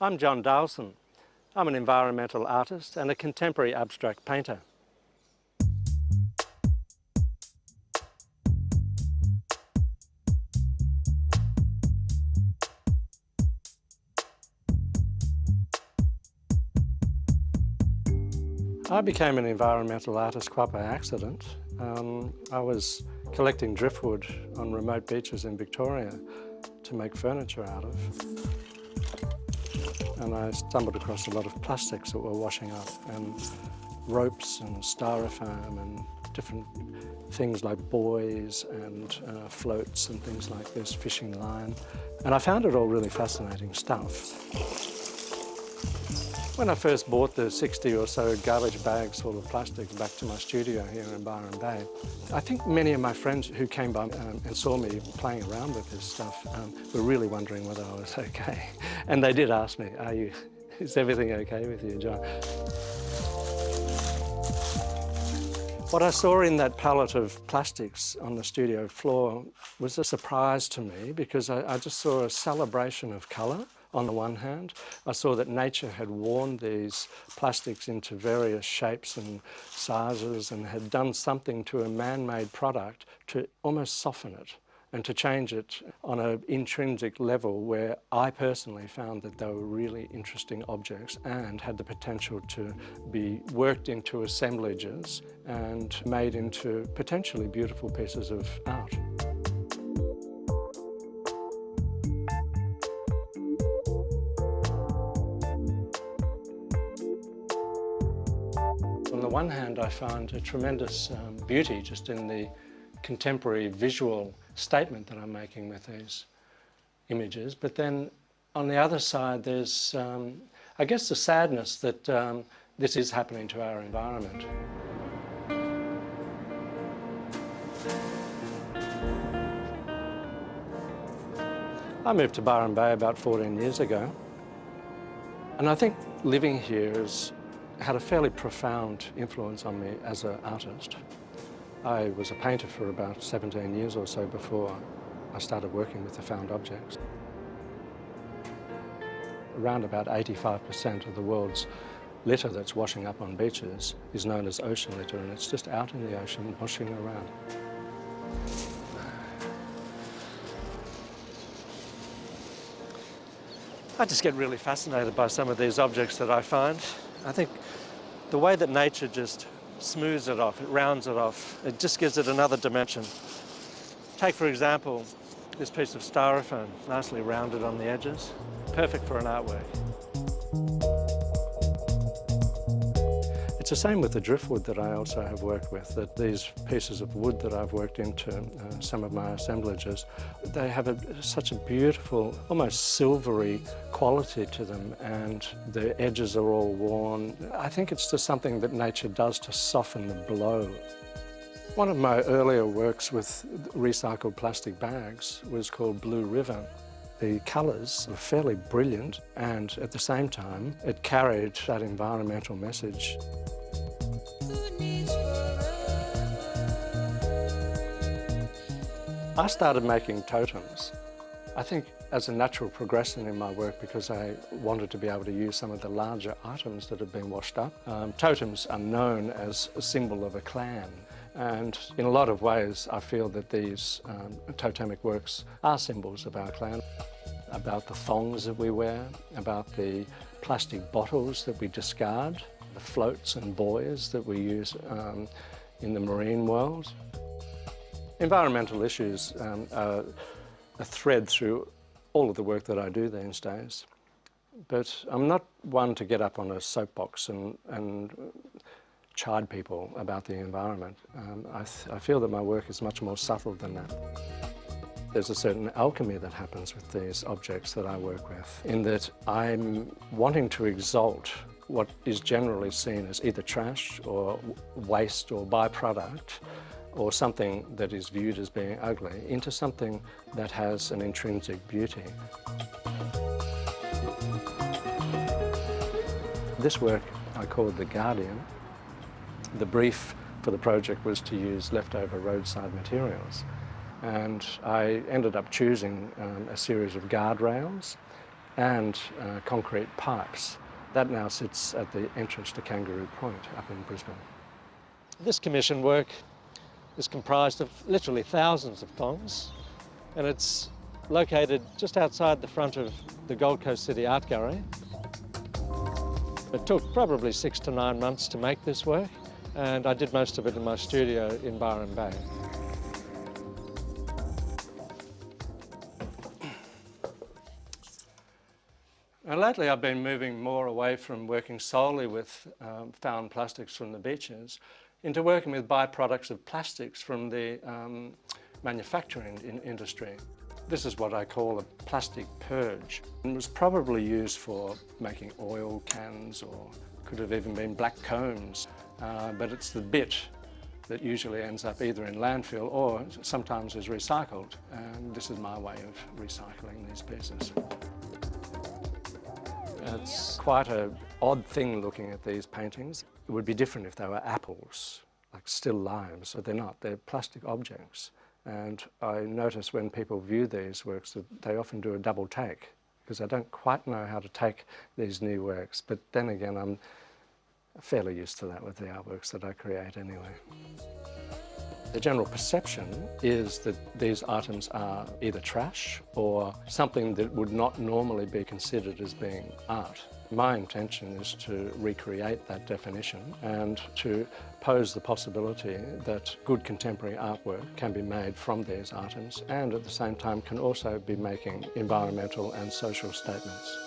I'm John Dahlsen. I'm an environmental artist and a contemporary abstract painter. I became an environmental artist quite by accident. I was collecting driftwood on remote beaches in Victoria to make furniture out of. And I stumbled across a lot of plastics that were washing up, and ropes and styrofoam and different things like buoys and floats and things like this, fishing line. And I found it all really fascinating stuff. When I first bought the 60 or so garbage bags full of plastic back to my studio here in Byron Bay, I think many of my friends who came by and saw me playing around with this stuff were really wondering whether I was okay. And they did ask me, is everything okay with you, John? What I saw in that palette of plastics on the studio floor was a surprise to me, because I just saw a celebration of colour. On the one hand, I saw that nature had worn these plastics into various shapes and sizes and had done something to a man-made product to almost soften it and to change it on an intrinsic level where I personally found that they were really interesting objects and had the potential to be worked into assemblages and made into potentially beautiful pieces of art. On the one hand, I found a tremendous beauty just in the contemporary visual statement that I'm making with these images. But then on the other side, there's, I guess, the sadness that this is happening to our environment. I moved to Byron Bay about 14 years ago. And I think living here has had a fairly profound influence on me as an artist. I was a painter for about 17 years or so before I started working with the found objects. Around about 85% of the world's litter that's washing up on beaches is known as ocean litter, and it's just out in the ocean washing around. I just get really fascinated by some of these objects that I find. I think the way that nature just smooths it off, it rounds it off, it just gives it another dimension. Take, for example, this piece of styrofoam, nicely rounded on the edges, perfect for an artwork. It's the same with the driftwood that I also have worked with, that these pieces of wood that I've worked into some of my assemblages, they have such a beautiful, almost silvery quality to them, and the edges are all worn. I think it's just something that nature does to soften the blow. One of my earlier works with recycled plastic bags was called Blue River. The colours were fairly brilliant, and at the same time, it carried that environmental message. I started making totems, I think as a natural progression in my work, because I wanted to be able to use some of the larger items that have been washed up. Totems are known as a symbol of a clan, and in a lot of ways I feel that these totemic works are symbols of our clan. About the thongs that we wear, about the plastic bottles that we discard, the floats and buoys that we use in the marine world. Environmental issues are a thread through all of the work that I do these days. But I'm not one to get up on a soapbox and chide people about the environment. I feel that my work is much more subtle than that. There's a certain alchemy that happens with these objects that I work with, in that I'm wanting to exalt what is generally seen as either trash or waste or byproduct, or something that is viewed as being ugly, into something that has an intrinsic beauty. This work I called The Guardian. The brief for the project was to use leftover roadside materials, and I ended up choosing a series of guardrails and concrete pipes. That now sits at the entrance to Kangaroo Point up in Brisbane. This commission work is comprised of literally thousands of thongs, and it's located just outside the front of the Gold Coast City Art Gallery. It took probably 6 to 9 months to make this work, and I did most of it in my studio in Byron Bay. And lately I've been moving more away from working solely with found plastics from the beaches into working with byproducts of plastics from the manufacturing industry. This is what I call a plastic purge. It was probably used for making oil cans, or could have even been black combs, but it's the bit that usually ends up either in landfill or sometimes is recycled, and this is my way of recycling these pieces. It's quite an odd thing looking at these paintings. It would be different if they were apples, like still lives, but they're not. They're plastic objects. And I notice when people view these works that they often do a double take, because I don't quite know how to take these new works. But then again, I'm fairly used to that with the artworks that I create anyway. The general perception is that these items are either trash or something that would not normally be considered as being art. My intention is to recreate that definition and to pose the possibility that good contemporary artwork can be made from these items, and at the same time can also be making environmental and social statements.